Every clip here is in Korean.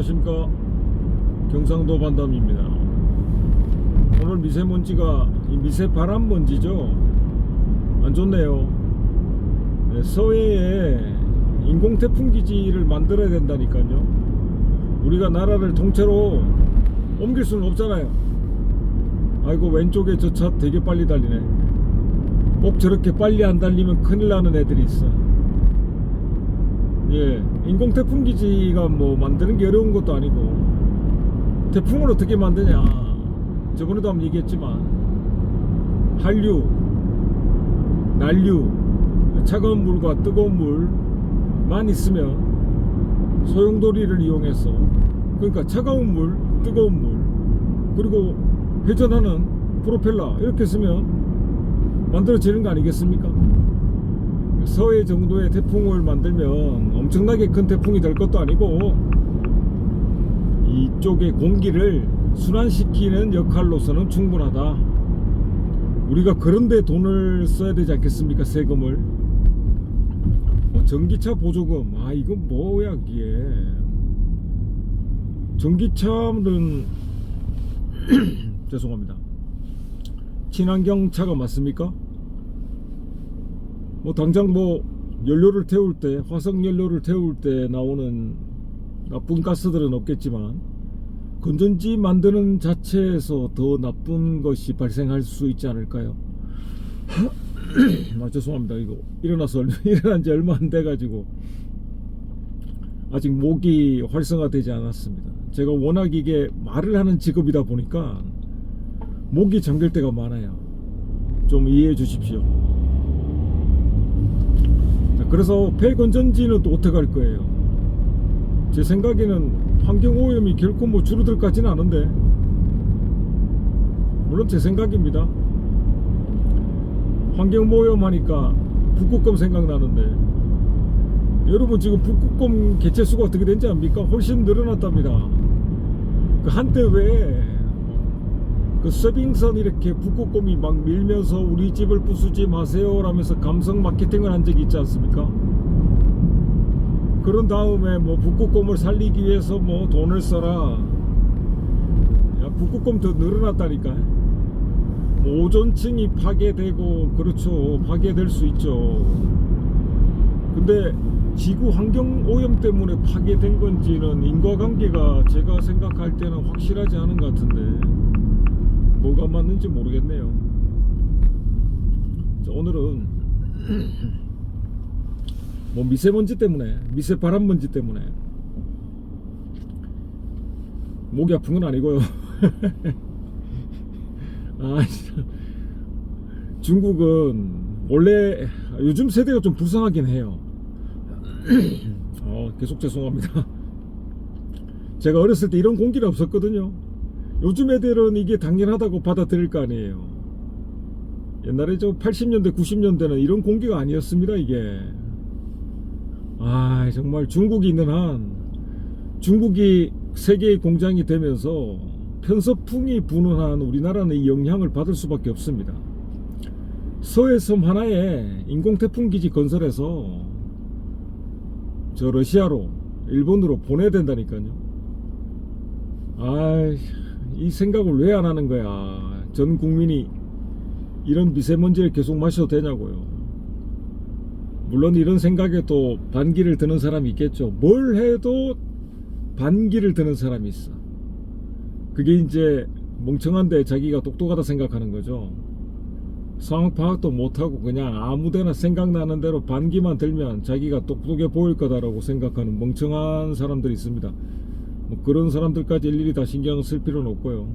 안녕하십니까, 경상도 반담입니다. 오늘 미세먼지가 미세바람 먼지죠. 안 좋네요. 네, 서해에 인공태풍기지를 만들어야 된다니까요. 우리가 나라를 통째로 옮길 수는 없잖아요. 아이고, 왼쪽에 저 차 되게 빨리 달리네. 꼭 저렇게 빨리 안 달리면 큰일 나는 애들이 있어. 예, 인공태풍기지가 뭐 만드는 게 어려운 것도 아니고, 태풍을 어떻게 만드냐, 저번에도 한번 얘기했지만 한류, 난류, 차가운 물과 뜨거운 물만 있으면 소용돌이를 이용해서, 그러니까 차가운 물, 뜨거운 물, 그리고 회전하는 프로펠러 이렇게 쓰면 만들어지는 거 아니겠습니까? 서해 정도의 태풍을 만들면 엄청나게 큰 태풍이 될 것도 아니고, 이쪽의 공기를 순환시키는 역할로서는 충분하다. 우리가 그런데 돈을 써야 되지 않겠습니까? 세금을. 전기차 보조금, 이건 뭐야 이게. 전기차는 죄송합니다, 친환경차가 맞습니까? 당장 연료를 태울 때, 화석 연료를 태울 때 나오는 나쁜 가스들은 없겠지만, 건전지 만드는 자체에서 더 나쁜 것이 발생할 수 있지 않을까요? 죄송합니다. 이거 일어난 지 얼마 안 돼가지고 아직 목이 활성화되지 않았습니다. 제가 워낙 이게 말을 하는 직업이다 보니까 목이 잠길 때가 많아요. 좀 이해해 주십시오. 자, 그래서 폐건전지는 또 어떻게 할 거예요? 제 생각에는 환경오염이 결코 줄어들 것 같지는 않은데, 물론 제 생각입니다. 환경오염 하니까 북극곰 생각나는데, 여러분 지금 북극곰 개체수가 어떻게 된지 압니까? 훨씬 늘어났답니다. 한때 왜 서빙선 이렇게 북극곰이 막 밀면서 우리 집을 부수지 마세요 라면서 감성 마케팅을 한 적이 있지 않습니까? 그런 다음에 북극곰을 살리기 위해서 돈을 써라. 야, 북극곰 더 늘어났다니까. 오존층이 파괴되고, 그렇죠, 파괴될 수 있죠. 근데 지구 환경 오염 때문에 파괴된 건지는 인과관계가 제가 생각할 때는 확실하지 않은 것 같은데, 뭐가 맞는지 모르겠네요. 자, 오늘은 미세먼지 때문에, 미세바람 먼지 때문에 목이 아픈 건 아니고요. 중국은 원래 요즘 세대가 좀 불쌍하긴 해요. 계속 죄송합니다. 제가 어렸을 때 이런 공기는 없었거든요. 요즘 애들은 이게 당연하다고 받아들일 거 아니에요. 옛날에 80년대 90년대는 이런 공기가 아니었습니다. 이게 정말 중국이 있는 한, 중국이 세계의 공장이 되면서 편서풍이 부는 한 우리나라는 이 영향을 받을 수밖에 없습니다. 서해섬 하나에 인공태풍기지 건설해서 저 러시아로, 일본으로 보내야 된다니까요. 이 생각을 왜 안 하는 거야? 전 국민이 이런 미세먼지를 계속 마셔도 되냐고요. 물론 이런 생각에 또 반기를 드는 사람이 있겠죠. 뭘 해도 반기를 드는 사람이 있어. 그게 이제 멍청한데 자기가 똑똑하다 생각하는 거죠. 상황 파악도 못하고 그냥 아무데나 생각나는 대로 반기만 들면 자기가 똑똑해 보일 거다라고 생각하는 멍청한 사람들이 있습니다. 그런 사람들까지 일일이 다 신경 쓸 필요는 없고요.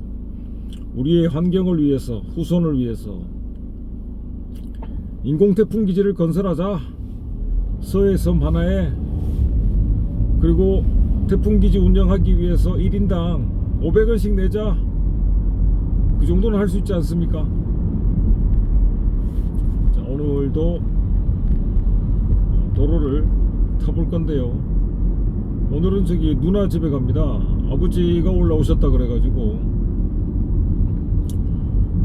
우리의 환경을 위해서, 후손을 위해서 인공태풍기지를 건설하자. 서해섬 하나에. 그리고 태풍기지 운영하기 위해서 1인당 500원씩 내자. 그 정도는 할 수 있지 않습니까? 자, 오늘도 도로를 타볼 건데요. 오늘은 누나 집에 갑니다. 아버지가 올라오셨다 그래가지고,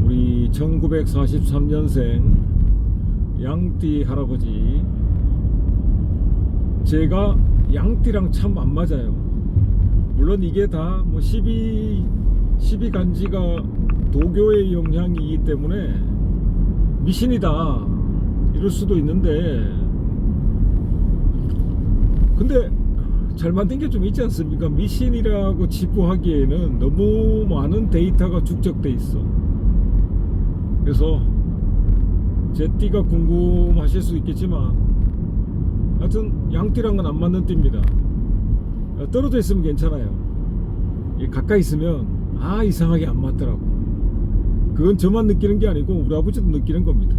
우리 1943년생 양띠 할아버지, 제가 양띠랑 참 안 맞아요. 물론 이게 다 뭐 12간지가 도교의 영향이기 때문에 미신이다 이럴 수도 있는데, 근데 잘 만든 게 좀 있지 않습니까? 미신이라고 치부하기에는 너무 많은 데이터가 축적돼 있어. 그래서 제 띠가 궁금하실 수 있겠지만 하여튼 양띠랑은 안 맞는 띠입니다. 떨어져 있으면 괜찮아요. 가까이 있으면 이상하게 안 맞더라고. 그건 저만 느끼는 게 아니고 우리 아버지도 느끼는 겁니다.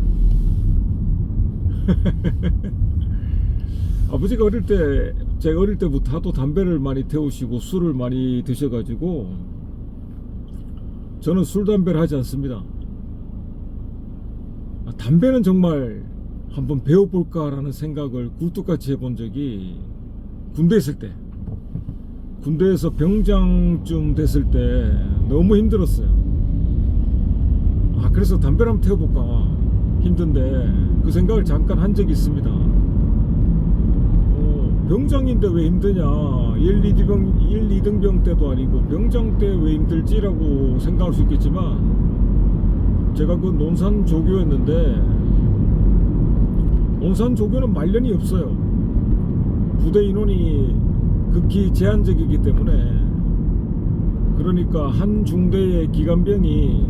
아버지가 제가 어릴 때부터 하도 담배를 많이 태우시고 술을 많이 드셔가지고 저는 술 담배를 하지 않습니다. 담배는 정말 한번 배워볼까 라는 생각을 굴뚝같이 해본 적이 군대에 있을 때, 군대에서 병장쯤 됐을 때 너무 힘들었어요. 그래서 담배를 한번 태워볼까 힘든데 그 생각을 잠깐 한 적이 있습니다. 병장인데 왜 힘드냐, 1, 2등병 때도 아니고 병장 때 왜 힘들지라고 생각할 수 있겠지만, 제가 그 논산 조교였는데 논산 조교는 말년이 없어요. 부대 인원이 극히 제한적이기 때문에, 그러니까 한 중대의 기관병이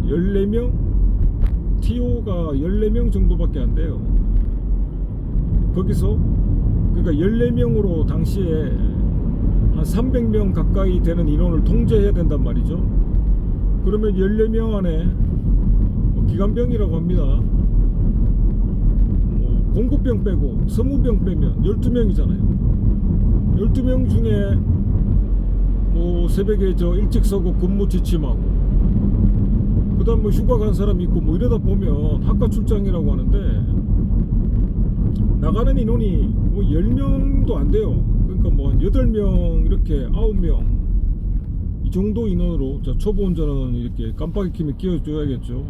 14명, TO가 14명 정도밖에 안 돼요. 거기서 그러니까 14명으로 당시에 한 300명 가까이 되는 인원을 통제해야 된단 말이죠. 그러면 14명 안에 기관병이라고 합니다. 공급병 빼고 서무병 빼면 12명이잖아요. 12명 중에 새벽에 일찍 서고 근무 지침하고, 그 다음 휴가 간 사람 있고 이러다 보면 학과 출장이라고 하는데, 나가는 인원이 10명도 안 돼요. 그러니까 한 8명, 이렇게 9명 이 정도 인원으로, 초보 운전은 이렇게 깜빡이 키면 끼워줘야겠죠.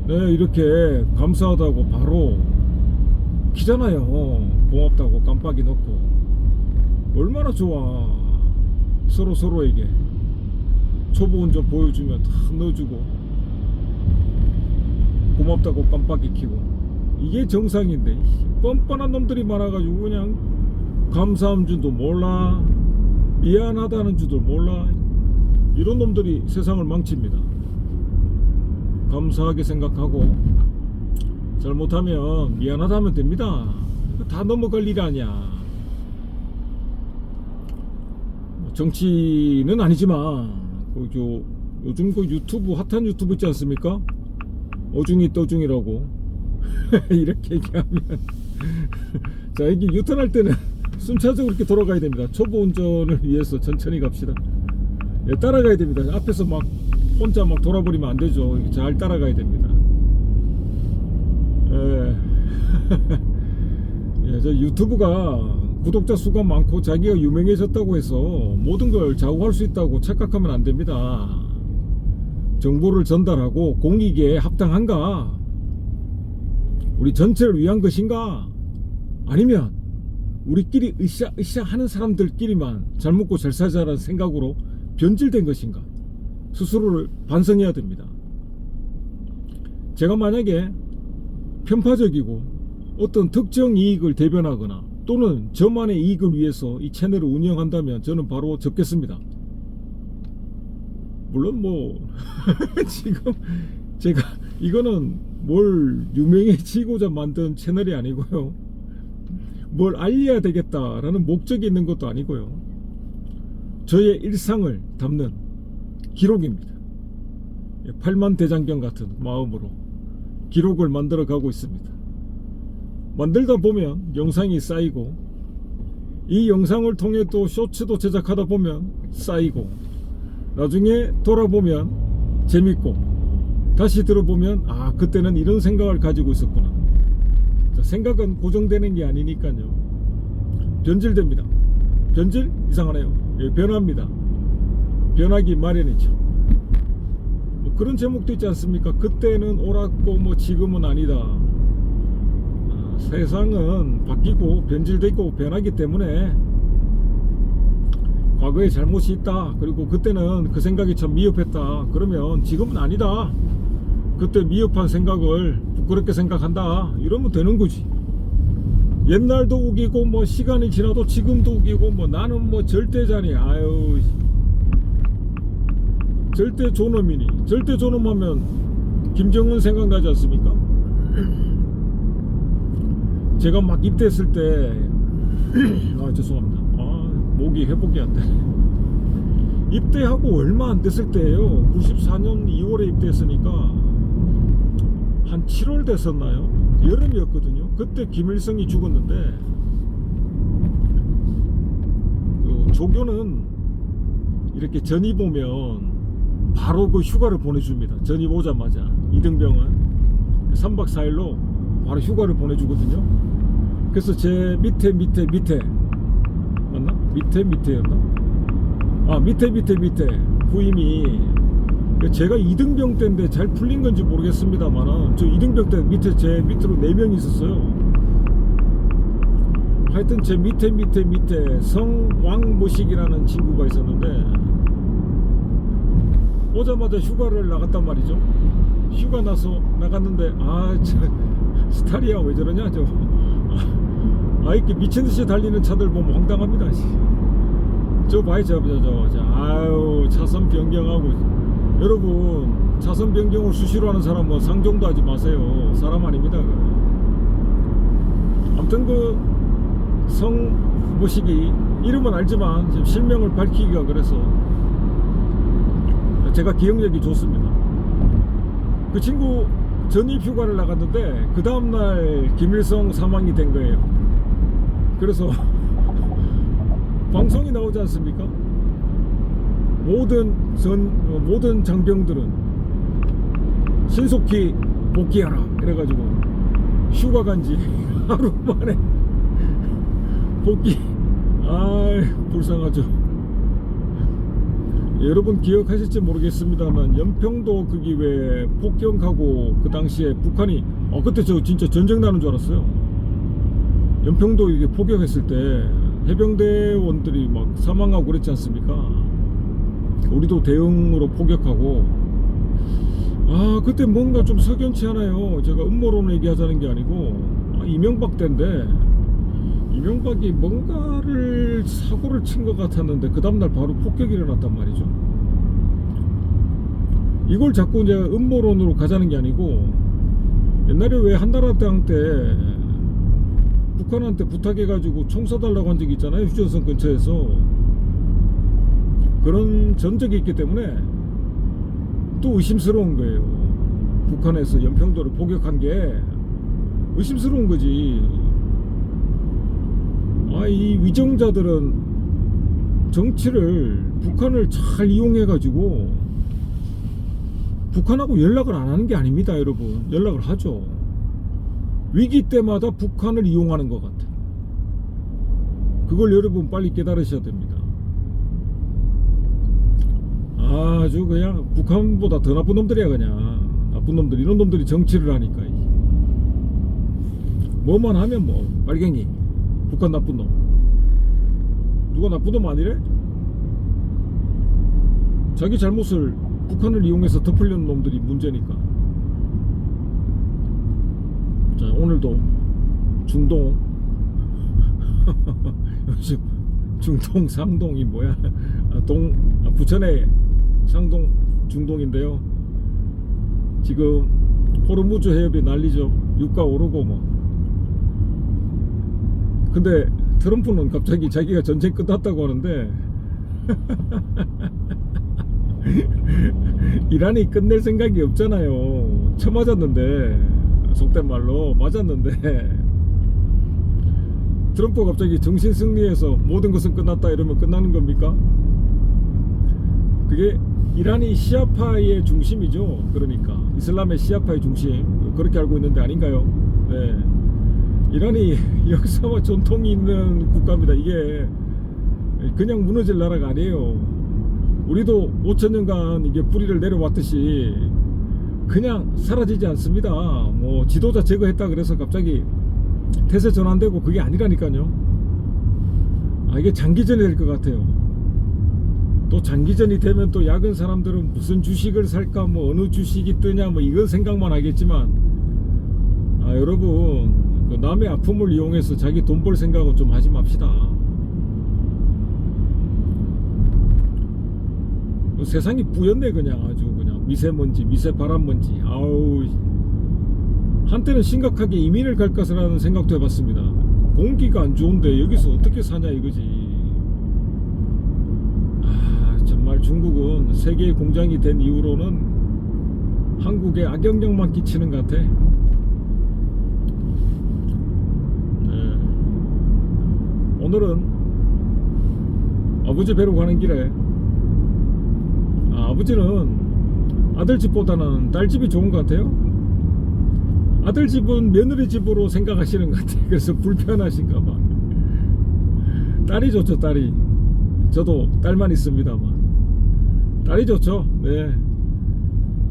네, 이렇게 감사하다고 바로 키잖아요. 고맙다고 깜빡이 넣고. 얼마나 좋아. 서로에게 초보 운전 보여주면 다 넣어주고 고맙다고 깜빡이 키고. 이게 정상인데 뻔뻔한 놈들이 많아가지고 그냥 감사한 줄도 몰라, 미안하다는 줄도 몰라. 이런 놈들이 세상을 망칩니다. 감사하게 생각하고 잘못하면 미안하다면 됩니다. 다 넘어갈 일 아니야. 정치는 아니지만 요즘 유튜브, 핫한 유튜브 있지 않습니까? 어중이 떠중이라고 이렇게 얘기하면 자, 이게 유턴할 때는 순차적으로 이렇게 돌아가야 됩니다. 초보 운전을 위해서 천천히 갑시다. 따라가야 됩니다. 앞에서 혼자 돌아버리면 안 되죠. 잘 따라가야 됩니다. 저 유튜브가 구독자 수가 많고 자기가 유명해졌다고 해서 모든 걸 좌우할 수 있다고 착각하면 안 됩니다. 정보를 전달하고 공익에 합당한가? 우리 전체를 위한 것인가? 아니면 우리끼리 으쌰으쌰 하는 사람들끼리만 잘 먹고 잘 살자라는 생각으로 변질된 것인가? 스스로를 반성해야 됩니다. 제가 만약에 편파적이고 어떤 특정 이익을 대변하거나 또는 저만의 이익을 위해서 이 채널을 운영한다면 저는 바로 접겠습니다. 물론 지금 제가 이거는 뭘 유명해지고자 만든 채널이 아니고요, 뭘 알려야 되겠다라는 목적이 있는 것도 아니고요, 저의 일상을 담는 기록입니다. 팔만대장경 같은 마음으로 기록을 만들어 가고 있습니다. 만들다 보면 영상이 쌓이고, 이 영상을 통해 또 쇼츠도 제작하다 보면 쌓이고, 나중에 돌아보면 재밌고, 다시 들어보면 그때는 이런 생각을 가지고 있었구나. 자, 생각은 고정되는 게 아니니까요. 변질됩니다. 변질? 이상하네요. 변합니다. 변하기 마련이죠. 그런 제목도 있지 않습니까? 그때는 옳았고 지금은 아니다. 세상은 바뀌고 변질되고 변하기 때문에 과거에 잘못이 있다, 그리고 그때는 그 생각이 참 미흡했다, 그러면 지금은 아니다, 그때 미흡한 생각을 부끄럽게 생각한다, 이러면 되는 거지. 옛날도 우기고 뭐 시간이 지나도 지금도 우기고 뭐 나는 뭐 절대자니, 아유, 절대 존엄이니. 절대 존엄하면 김정은 생각나지 않습니까? 제가 막 입대했을 때 아, 죄송합니다. 목이 회복이 안 되네. 입대하고 얼마 안 됐을 때예요. 94년 2월에 입대했으니까 한 7월 됐었나요? 여름이었거든요. 그때 김일성이 죽었는데, 그 조교는 이렇게 전입 오면 바로 그 휴가를 보내줍니다. 전입 오자마자. 이등병은 3박 4일로 바로 휴가를 보내주거든요. 그래서 제 밑에 맞나? 밑에였나? 밑에 후임이, 제가 2등병 때인데 잘 풀린 건지 모르겠습니다만, 저 2등병 때 밑에 제 밑으로 4명이 있었어요. 하여튼 제 밑에 성왕모식이라는 친구가 있었는데, 오자마자 휴가를 나갔단 말이죠. 휴가 나서 나갔는데, 저 스타리아 왜 저러냐, 이렇게 미친듯이 달리는 차들 보면 황당합니다. 저 봐요, 아유, 차선 변경하고. 여러분, 차선 변경을 수시로 하는 사람은 상종도 하지 마세요. 사람 아닙니다. 아무튼 그 성모식이, 이름은 알지만 지금 실명을 밝히기가 그래서 제가 기억력이 좋습니다. 그 친구 전입 휴가를 나갔는데 그 다음날 김일성 사망이 된 거예요. 그래서 방송이 나오지 않습니까? 모든 장병들은 신속히 복귀하라, 그래가지고 휴가 간지 하루 만에 복귀. 불쌍하죠. 여러분 기억하실지 모르겠습니다만, 연평도 거기 왜 폭격하고 그 당시에 북한이 그때 저 진짜 전쟁 나는 줄 알았어요. 연평도 이게 폭격했을 때 해병대원들이 막 사망하고 그랬지 않습니까? 우리도 대응으로 폭격하고. 그때 뭔가 좀 석연치 않아요. 제가 음모론을 얘기하자는 게 아니고, 이명박 때인데 이명박이 뭔가를 사고를 친 것 같았는데 그 다음날 바로 폭격이 일어났단 말이죠. 이걸 자꾸 이제 음모론으로 가자는 게 아니고, 옛날에 왜 한나라당 때 북한한테 부탁해가지고 총 쏴달라고 한 적이 있잖아요. 휴전선 근처에서. 그런 전적이 있기 때문에 또 의심스러운 거예요. 북한에서 연평도를 폭격한 게 의심스러운 거지. 이 위정자들은 정치를, 북한을 잘 이용해가지고 북한하고 연락을 안 하는 게 아닙니다. 여러분, 연락을 하죠. 위기 때마다 북한을 이용하는 것 같아. 그걸 여러분 빨리 깨달으셔야 됩니다. 아주 그냥 북한보다 더 나쁜 놈들이야. 그냥 나쁜 놈들. 이런 놈들이 정치를 하니까 뭐만 하면 뭐 빨갱이, 북한 나쁜 놈. 누가 나쁜 놈 아니래? 자기 잘못을 북한을 이용해서 덮으려는 놈들이 문제니까. 자, 오늘도 중동 요즘 중동 상동이 뭐야, 부천의 상동 중동인데요. 지금 호르무즈 해협이 난리죠. 유가 오르고 뭐. 근데 트럼프는 갑자기 자기가 전쟁 끝났다고 하는데 이란이 끝낼 생각이 없잖아요. 쳐맞았는데, 속된 말로 맞았는데, 트럼프가 갑자기 정신 승리해서 모든 것은 끝났다 이러면 끝나는 겁니까? 그게 이란이 시아파의 중심이죠. 그러니까 이슬람의 시아파의 중심, 그렇게 알고 있는데 아닌가요? 네. 이란이 역사와 전통이 있는 국가입니다. 이게 그냥 무너질 나라가 아니에요. 우리도 5천년간 이게 뿌리를 내려왔듯이 그냥 사라지지 않습니다. 뭐 지도자 제거했다 그래서 갑자기 태세 전환되고 그게 아니라니까요. 이게 장기전이 될 것 같아요. 또 장기전이 되면 또 야근 사람들은 무슨 주식을 살까, 뭐 어느 주식이 뜨냐, 뭐 이건 생각만 하겠지만, 여러분, 그 남의 아픔을 이용해서 자기 돈 벌 생각은 좀 하지 맙시다. 세상이 뿌였네. 그냥 아주 그냥 미세먼지, 미세바람먼지. 아우, 한때는 심각하게 이민을 갈까라는 생각도 해봤습니다. 공기가 안 좋은데 여기서 어떻게 사냐 이거지. 정말 중국은 세계의 공장이 된 이후로는 한국에 악영향만 끼치는 것 같아. 네. 오늘은 아버지 뵈러 가는 길에, 아버지는 아들 집보다는 딸 집이 좋은 것 같아요. 아들 집은 며느리 집으로 생각하시는 것 같아요. 그래서 불편하신가 봐. 딸이 좋죠, 딸이. 저도 딸만 있습니다만 딸이 좋죠. 네.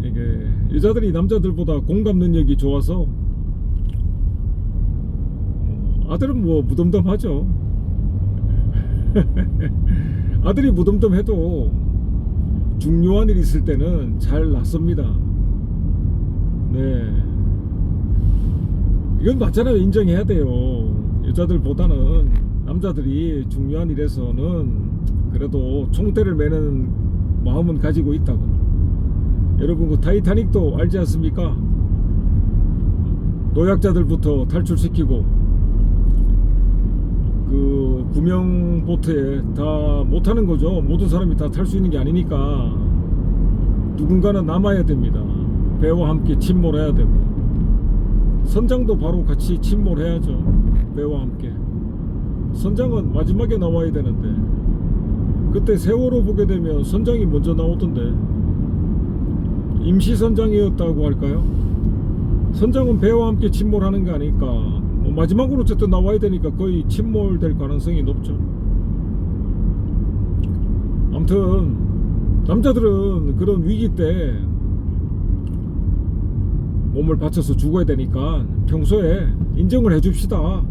이게 여자들이 남자들보다 공감 능력이 좋아서 아들은 뭐 무덤덤하죠. 아들이 무덤덤해도 중요한 일 있을 때는 잘 낫습니다. 네. 이건 맞잖아요. 인정해야 돼요. 여자들보다는 남자들이 중요한 일에서는 그래도 총대를 매는 마음은 가지고 있다고. 여러분, 그 타이타닉도 알지 않습니까? 노약자들부터 탈출시키고 그 구명 보트에 다 못하는 거죠. 모든 사람이 다 탈 수 있는 게 아니니까 누군가는 남아야 됩니다. 배와 함께 침몰해야 되고, 선장도 바로 같이 침몰해야죠. 배와 함께. 선장은 마지막에 나와야 되는데, 그때 세월호 보게 되면 선장이 먼저 나오던데, 임시 선장이었다고 할까요? 선장은 배와 함께 침몰하는 게 아니까 뭐 마지막으로 어쨌든 나와야 되니까 거의 침몰될 가능성이 높죠. 아무튼 남자들은 그런 위기 때 몸을 바쳐서 죽어야 되니까 평소에 인정을 해줍시다.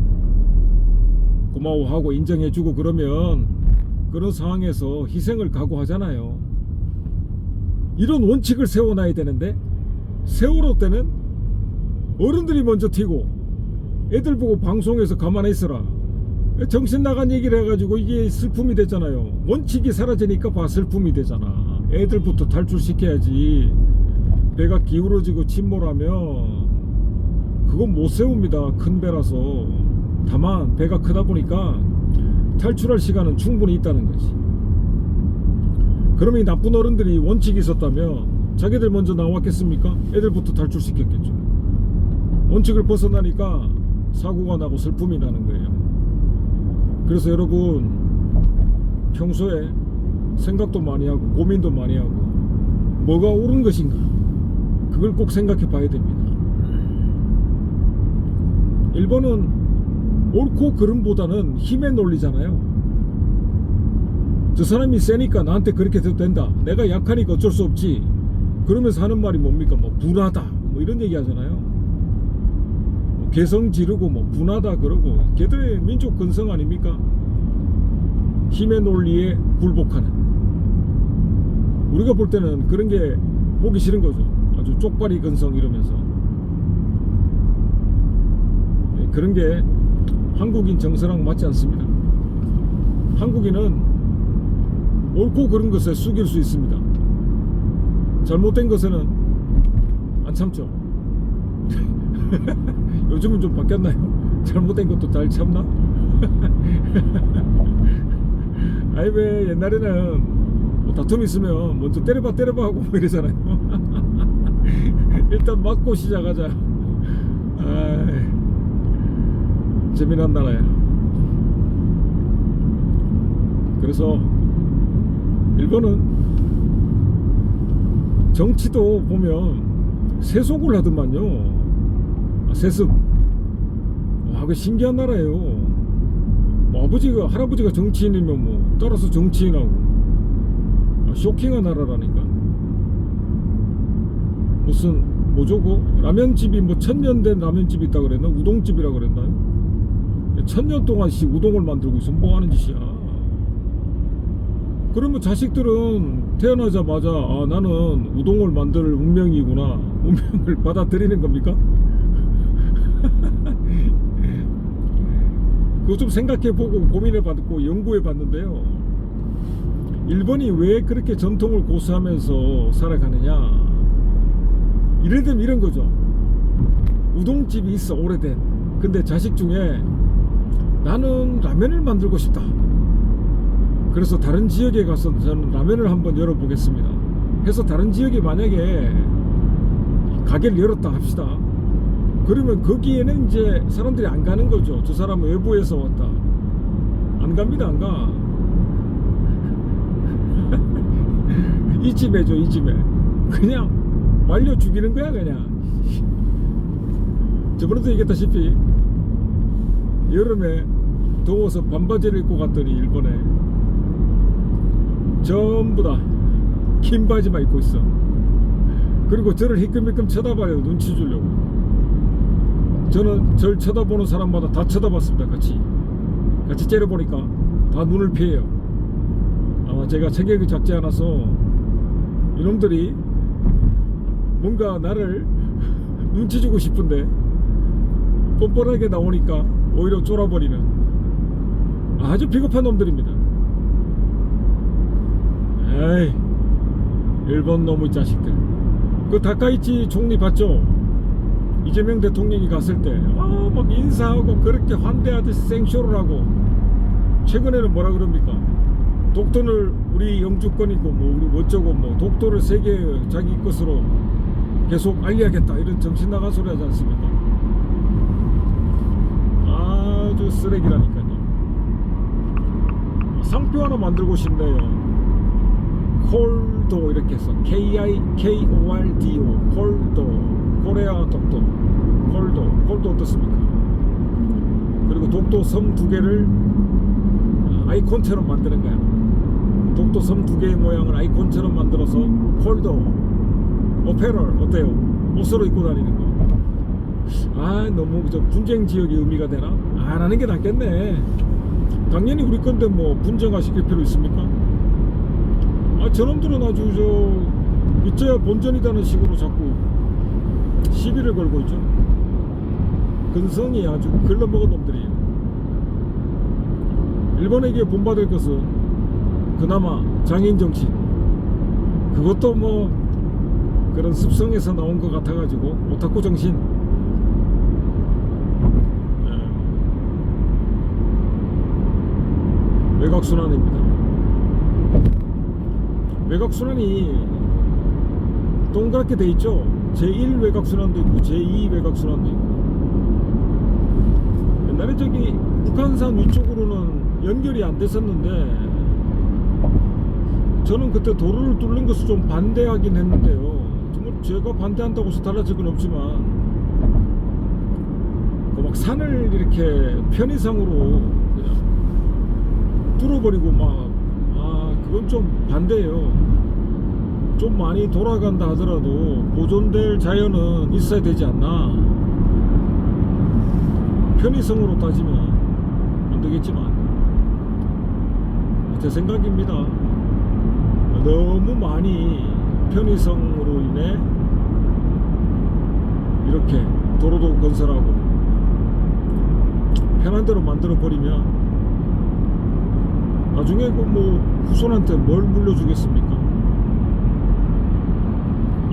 고마워하고 인정해주고, 그러면 그런 상황에서 희생을 각오하잖아요. 이런 원칙을 세워놔야 되는데, 세월호 때는 어른들이 먼저 튀고 애들 보고 방송에서 가만히 있어라, 정신 나간 얘기를 해가지고 이게 슬픔이 됐잖아요. 원칙이 사라지니까 슬픔이 되잖아. 애들부터 탈출시켜야지. 배가 기울어지고 침몰하면 그건 못 세웁니다. 큰 배라서. 다만 배가 크다 보니까 탈출할 시간은 충분히 있다는 거지. 그러면 이 나쁜 어른들이 원칙이 있었다면 자기들 먼저 나왔겠습니까? 애들부터 탈출시켰겠죠. 원칙을 벗어나니까 사고가 나고 슬픔이 나는 거예요. 그래서 여러분, 평소에 생각도 많이 하고 고민도 많이 하고 뭐가 옳은 것인가, 그걸 꼭 생각해 봐야 됩니다. 1번은 옳고 그름보다는 힘의 논리잖아요. 저 사람이 세니까 나한테 그렇게 돼도 된다, 내가 약하니까 어쩔 수 없지, 그러면서 하는 말이 뭡니까? 뭐 분하다, 뭐 이런 얘기 하잖아요. 뭐 개성 지르고 뭐 분하다 그러고, 걔들의 민족 근성 아닙니까? 힘의 논리에 굴복하는. 우리가 볼 때는 그런 게 보기 싫은 거죠. 아주 쪽발이 근성 이러면서. 네, 그런 게 한국인 정서랑 맞지 않습니다. 한국인은 옳고 그른 것에 숙일 수 있습니다. 잘못된 것에는 안 참죠. 요즘은 좀 바뀌었나요? 잘못된 것도 잘 참나? 아니, 왜 옛날에는 뭐 다툼 있으면 먼저 때려봐 하고 뭐 이러잖아요. 일단 맞고 시작하자. 아이, 재미난 나라야. 그래서 1번은 정치도 보면 세속을 하더만요. 세습. 와, 그 신기한 나라예요. 뭐 할아버지가 정치인이면 뭐 따라서 정치인하고. 쇼킹한 나라라니까. 무슨 뭐저고 라면집이 뭐 1000년 된 라면집이 있다 그랬나? 우동집이라 그랬나요? 1000년 동안 우동을 만들고 있어. 뭐 하는 짓이야. 그러면 자식들은 태어나자마자 아, 나는 우동을 만들 운명이구나, 운명을 받아들이는 겁니까? 그거 좀 생각해보고 고민해봤고 연구해봤는데요, 일본이 왜 그렇게 전통을 고수하면서 살아가느냐, 이래되면 이런 거죠. 우동집이 있어, 오래된. 근데 자식 중에 나는 라면을 만들고 싶다, 그래서 다른 지역에 가서 저는 라면을 한번 열어보겠습니다 해서 다른 지역에 만약에 가게를 열었다 합시다. 그러면 거기에는 이제 사람들이 안 가는 거죠. 저 사람은 외부에서 왔다. 안 갑니다. 안 가. 이 집에죠, 이 집에. 그냥 말려 죽이는 거야, 그냥. 저번에도 얘기했다시피 여름에 더워서 반바지를 입고 갔더니 일본에 전부 다 긴 바지만 입고 있어. 그리고 저를 희끔희끔 쳐다봐요, 눈치 주려고. 저는 절 쳐다보는 사람마다 다 쳐다봤습니다. 같이 째려보니까 다 눈을 피해요. 아마 제가 체격이 작지 않아서 이놈들이 뭔가 나를 눈치 주고 싶은데 뻔뻔하게 나오니까 오히려 쫄아버리는 아주 비겁한 놈들입니다. 에이, 일본 놈의 자식들. 그 다카이치 총리 봤죠? 이재명 대통령이 갔을 때 막 인사하고 그렇게 환대하듯이 생쇼를 하고, 최근에는 뭐라 그럽니까? 독도를 우리 영주권이고 뭐 우리 어쩌고 뭐 독도를 세계 자기 것으로 계속 알려야겠다, 이런 정신 나간 소리 하지 않습니까? 아주 쓰레기라니까요. 상표 하나 만들고 싶네요. 콜도 이렇게 해서 KIKORDO, 콜도, 코레아 독도, 콜도 어떻습니까? 그리고 독도 섬 두 개를 아이콘처럼 만드는 거야. 독도 섬 두 개의 모양을 아이콘처럼 만들어서 콜도 어페럴 어때요? 옷으로 입고 다니는 거. 아, 너무 저 분쟁 지역의 의미가 되나? 안 하는 게 낫겠네. 당연히 우리 건데 뭐 분쟁화 시킬 필요 있습니까? 아, 저놈들은 아주 저 이제야 본전이라는 식으로 자꾸 시비를 걸고 있죠. 근성이 아주 글러먹은 놈들이에요. 일본에게 본받을 것은 그나마 장인정신, 그것도 뭐 그런 습성에서 나온 것 같아가지고 오타쿠 정신. 외곽순환입니다. 외곽순환이 동그랗게 돼 있죠. 제1 외곽순환도 있고 제2 외곽순환도 있고. 옛날에 저기 북한산 위쪽으로는 연결이 안 됐었는데, 저는 그때 도로를 뚫는 것을 좀 반대하긴 했는데요. 정말 제가 반대한다고 해서 달라질 건 없지만, 그 막 산을 이렇게 편의상으로 그냥 뚫어버리고 그건 좀 반대예요. 좀 많이 돌아간다 하더라도 보존될 자연은 있어야 되지 않나. 편의성으로 따지면 안 되겠지만 제 생각입니다. 너무 많이 편의성으로 인해 이렇게 도로도 건설하고 편한 대로 만들어 버리면 나중에 그 뭐 후손한테 뭘 물려주겠습니까?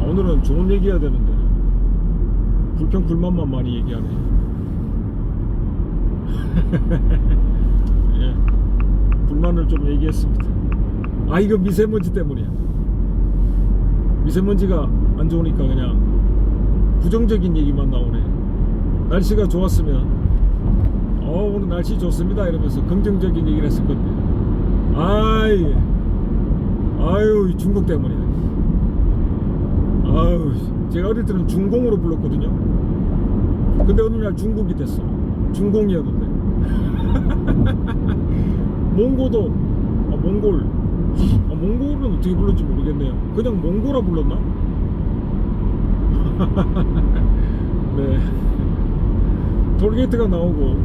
오늘은 좋은 얘기 해야 되는데 불평 불만만 많이 얘기하네. 예, 불만을 좀 얘기했습니다. 아, 이거 미세먼지 때문이야. 미세먼지가 안 좋으니까 그냥 부정적인 얘기만 나오네. 날씨가 좋았으면 오늘 날씨 좋습니다 이러면서 긍정적인 얘기를 했을 건데, 아유 중국 때문이야. 아유, 제가 어릴 때는 중공으로 불렀거든요. 근데 어느 날 중국이 됐어. 중공이었는데. 몽고도 몽골은 어떻게 불렀는지 모르겠네요. 그냥 몽고라 불렀나? 네. 톨게이트가 나오고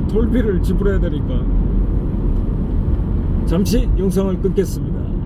톨비를 지불해야 되니까 잠시 영상을 끊겠습니다.